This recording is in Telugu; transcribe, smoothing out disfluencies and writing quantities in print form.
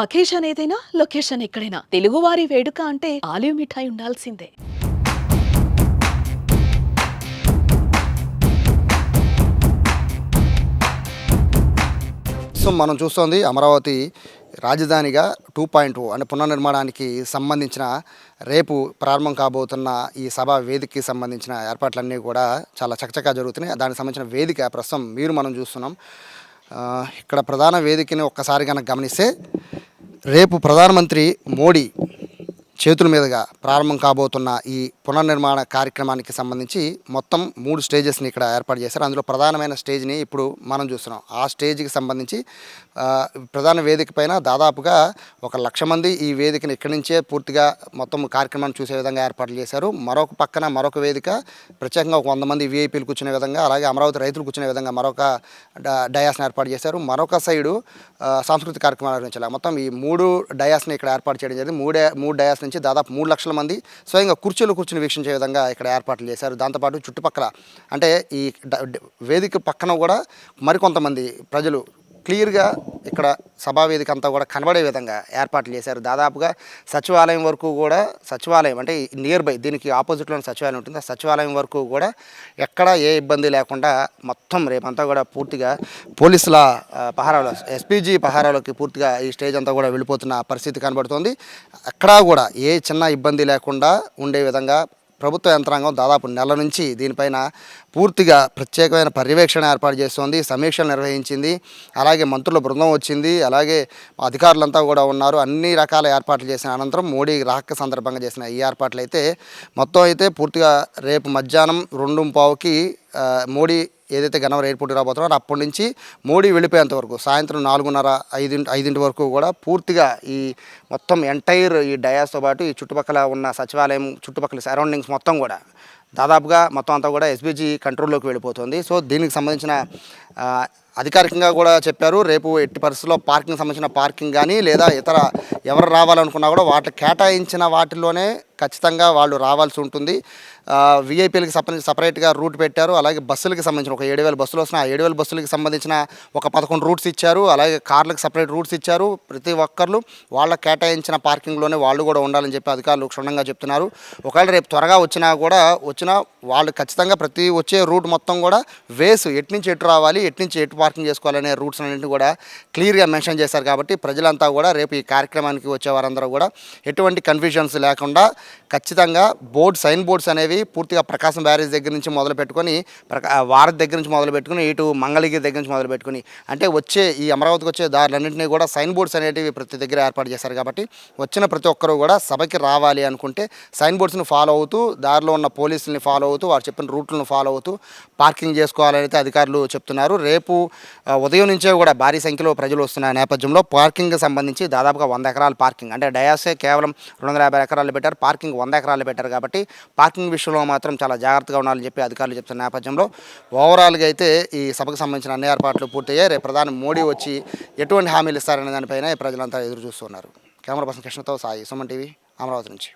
అకేషన్ ఏదైనా లొకేషన్ ఎక్కడైనా తెలుగువారి వేడుక అంటే ఆలివ్ మిఠాయి ఉండాల్సిందే. సో మనం చూస్తోంది అమరావతి రాజధానిగా 2.0 అంటే పునర్నిర్మాణానికి సంబంధించిన రేపు ప్రారంభం కాబోతున్న ఈ సభా వేదికకి సంబంధించిన ఏర్పాట్లన్నీ కూడా చాలా చకచకా జరుగుతున్నాయి. దానికి సంబంధించిన వేదిక ప్రస్తుతం మనం చూస్తున్నాం. ఇక్కడ ప్రధాన వేదికని ఒక్కసారి కనుక గమనిస్తే రేపు ప్రధానమంత్రి మోడీ చేతుల మీదుగా ప్రారంభం కాబోతున్న ఈ పునర్నిర్మాణ కార్యక్రమానికి సంబంధించి మొత్తం 3 స్టేజెస్ని ఇక్కడ ఏర్పాటు చేశారు. అందులో ప్రధానమైన స్టేజ్ని ఇప్పుడు మనం చూస్తున్నాం. ఆ స్టేజ్కి సంబంధించి ప్రధాన వేదిక పైన దాదాపుగా 1,00,000 మంది ఈ వేదికను ఇక్కడి నుంచే పూర్తిగా మొత్తం కార్యక్రమాన్ని చూసే విధంగా ఏర్పాట్లు చేశారు. మరొక పక్కన మరొక వేదిక ప్రత్యేకంగా 100 మంది వీఐపీలు కూర్చునే విధంగా, అలాగే అమరావతి రైతులు కూర్చునే విధంగా మరొక డయాస్ని ఏర్పాటు చేశారు. మరొక సైడు సాంస్కృతిక కార్యక్రమాలు నిర్వహించాలి. మొత్తం ఈ 3 డయాస్ని ఇక్కడ ఏర్పాటు చేయడం జరిగింది. మూడు డయాస్ నుంచి దాదాపు 3 లక్షల మంది స్వయంగా కుర్చీలు కూర్చుని వీక్షించే విధంగా ఇక్కడ ఏర్పాట్లు చేశారు. దాంతోపాటు చుట్టుపక్కల అంటే ఈ వేదిక పక్కన కూడా మరికొంతమంది ప్రజలు క్లియర్గా ఇక్కడ సభావేదిక అంతా కూడా కనబడే విధంగా ఏర్పాట్లు చేశారు. దాదాపుగా సచివాలయం వరకు కూడా, సచివాలయం అంటే నియర్ బై దీనికి ఆపోజిట్లోని సచివాలయం ఉంటుంది. ఆ సచివాలయం వరకు కూడా ఎక్కడ ఏ ఇబ్బంది లేకుండా మొత్తం రేపంతా కూడా పూర్తిగా పోలీసుల పహారాలో, ఎస్పీజీ పహారాలోకి పూర్తిగా ఈ స్టేజ్ అంతా కూడా వెళ్ళిపోతున్న పరిస్థితి కనబడుతోంది. ఎక్కడా కూడా ఏ చిన్న ఇబ్బంది లేకుండా ఉండే విధంగా ప్రభుత్వ యంత్రాంగం దాదాపు నెల నుంచి దీనిపైన పూర్తిగా ప్రత్యేకమైన పర్యవేక్షణ ఏర్పాటు చేస్తోంది. సమీక్షలు నిర్వహించింది. అలాగే మంత్రుల బృందం వచ్చింది. అలాగే అధికారులంతా కూడా ఉన్నారు. అన్ని రకాల ఏర్పాట్లు చేసిన అనంతరం మోడీ రాక సందర్భంగా చేసిన ఈ ఏర్పాట్లు అయితే మొత్తం అయితే పూర్తిగా రేపు మధ్యాహ్నం 2:15కి మోడీ ఏదైతే గన్నవరం ఎయిర్పోర్ట్ రాబోతున్నారో అప్పటి నుంచి మోడీ వెళ్ళిపోయేంత వరకు సాయంత్రం 4:30-5 వరకు కూడా పూర్తిగా ఈ మొత్తం ఎంటైర్ ఈ డయాస్తో పాటు ఈ చుట్టుపక్కల ఉన్న సచివాలయం చుట్టుపక్కల సరౌండింగ్స్ మొత్తం కూడా దాదాపుగా మొత్తం అంతా కూడా ఎస్బీజీ కంట్రోల్లోకి వెళ్ళిపోతుంది. సో దీనికి సంబంధించిన అధికారికంగా కూడా చెప్పారు, రేపు ఎట్టి పరిస్థితుల్లో పార్కింగ్ సంబంధించిన పార్కింగ్ కానీ లేదా ఇతర ఎవరు రావాలనుకున్నా కూడా వాటి కేటాయించిన వాటిల్లోనే ఖచ్చితంగా వాళ్ళు రావాల్సి ఉంటుంది. వీఐపీలకి సపరేట్గా రూట్ పెట్టారు. అలాగే బస్సులకి సంబంధించిన ఒక 7,000 బస్సులు వస్తున్నాయి. ఆ 7,000 బస్సులకి సంబంధించిన ఒక 11 రూట్స్ ఇచ్చారు. అలాగే కార్లకు సపరేట్ రూట్స్ ఇచ్చారు. ప్రతి ఒక్కరు వాళ్ళ కేటాయించిన పార్కింగ్లోనే వాళ్ళు కూడా ఉండాలని చెప్పి అధికారులు క్షుణ్ణంగా చెప్తున్నారు. ఒకవేళ రేపు త్వరగా వచ్చినా వాళ్ళు ఖచ్చితంగా ప్రతి వచ్చే రూట్ మొత్తం కూడా వేసు ఎటు నుంచి ఎటు రావాలి, ఎటు నుంచి ఎటు పార్కింగ్ చేసుకోవాలనే రూట్స్ అన్నింటినీ కూడా క్లియర్గా మెన్షన్ చేశారు. కాబట్టి ప్రజలంతా కూడా రేపు ఈ కార్యక్రమానికి వచ్చే వారందరూ కూడా ఎటువంటి కన్ఫ్యూజన్స్ లేకుండా ఖచ్చితంగా సైన్ బోర్డ్స్ అనేవి పూర్తిగా ప్రకాశం బ్యారేజ్ దగ్గర నుంచి మొదలు పెట్టుకొని వారధి దగ్గర నుంచి మొదలు పెట్టుకుని ఇటు మంగళగిరి దగ్గర నుంచి మొదలు పెట్టుకుని అంటే ఈ అమరావతికి వచ్చే దారులన్నింటినీ కూడా సైన్ బోర్డ్స్ అనేటివి ప్రతి దగ్గర ఏర్పాటు చేశారు. కాబట్టి వచ్చిన ప్రతి ఒక్కరూ కూడా సభకి రావాలి అనుకుంటే సైన్ బోర్డ్స్ని ఫాలో అవుతూ, దారిలో ఉన్న పోలీసుల్ని ఫాలో అవుతూ, వారు చెప్పిన రూట్లను ఫాలో అవుతూ పార్కింగ్ చేసుకోవాలని అయితే అధికారులు చెప్తున్నారు. రేపు ఉదయం నుంచే కూడా భారీ సంఖ్యలో ప్రజలు వస్తున్న నేపథ్యంలో పార్కింగ్కి సంబంధించి దాదాపుగా 100 ఎకరాల పార్కింగ్ అంటే డయాసే కేవలం 250 ఎకరాలు పెట్టారు, పార్కింగ్ 100 ఎకరాలు పెట్టారు. కాబట్టి పార్కింగ్ విషయంలో మాత్రం చాలా జాగ్రత్తగా ఉండాలని చెప్పి అధికారులు చెప్తున్న నేపథ్యంలో ఓవరాల్గా అయితే ఈ సభకు సంబంధించిన అన్ని ఏర్పాట్లు పూర్తయ్యాయి. రేపు ప్రధాని మోడీ వచ్చి ఎటువంటి హామీలు ఇస్తారనే దానిపైన ప్రజలంతా ఎదురు చూస్తున్నారు. కెమెరా పర్సన్ కృష్ణతో సాయి, సుమన్ టీవీ, అమరావతి నుంచి.